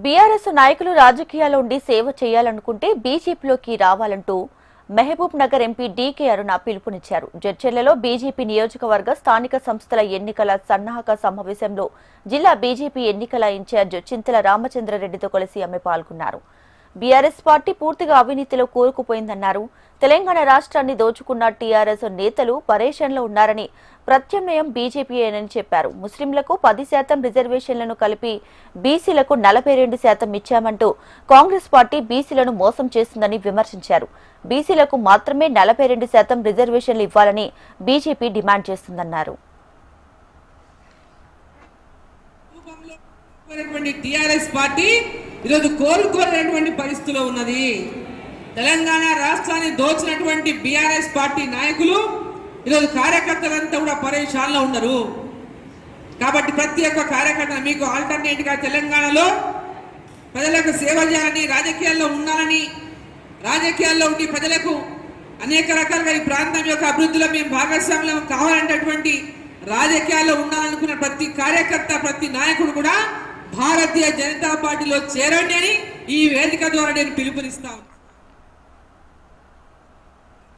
BRS నాయకులు రాజకీయాల్లో ఉండి సేవ చేయాలనుకుంటే బీజేపీలోకి రావాలంటూ మహబూబ్ నగర్ ఎంపీ డీకే అరుణ పిలుపునిచ్చారు. జడ్చర్లలో బీజేపీ నియోజకవర్గ స్థానిక సంస్థల ఎన్నికల సన్నాహక సమావేశంలో జిల్లా బీజేపీ ఎన్నికల ఇన్ఛార్జ్ చింతల రామచంద్రారెడ్డితో కలిసి ఆమె పాల్గొన్నారు. బీఆర్ఎస్ పార్టీ పూర్తిగా అవినీతిలో కూరుకుపోయిందన్నారు. తెలంగాణ రాష్ట్రాన్ని దోచుకున్న టీఆర్ఎస్ నేతలు పరేషన్లో ఉన్నారని, ప్రత్యామ్నాయం బీజేపీయేనని చెప్పారు. ముస్లింలకు 10% రిజర్వేషన్లను కలిపి బీసీలకు 42% ఇచ్చామంటూ కాంగ్రెస్ పార్టీ బీసీలను మోసం చేస్తుందని విమర్శించారు. బీసీలకు మాత్రమే 42% రిజర్వేషన్లు ఇవ్వాలని బీజేపీ డిమాండ్ చేస్తుందన్నారు. టిఆర్ఎస్ పార్టీ ఈరోజు కోలుకోలేనటువంటి పరిస్థితిలో ఉన్నది. తెలంగాణ రాష్ట్రాన్ని దోచినటువంటి బీఆర్ఎస్ పార్టీ నాయకులు ఈరోజు కార్యకర్తలంతా కూడా పరేషాన్లో ఉన్నారు. కాబట్టి ప్రతి ఒక్క కార్యకర్త మీకు ఆల్టర్నేట్ గా తెలంగాణలో ప్రజలకు సేవ చేయాలని, రాజకీయాల్లో ఉండాలని, రాజకీయాల్లో ఉండి ప్రజలకు అనేక రకాలుగా ఈ ప్రాంతం యొక్క అభివృద్ధిలో మేము భాగస్వామ్యం కావాలనేటటువంటి రాజకీయాల్లో ఉండాలనుకున్న ప్రతి కార్యకర్త, ప్రతి నాయకుడు కూడా భారతీయ జనతా పార్టీలో చేరండి అని ఈ వేదిక ద్వారా నేను పిలుపునిస్తాను.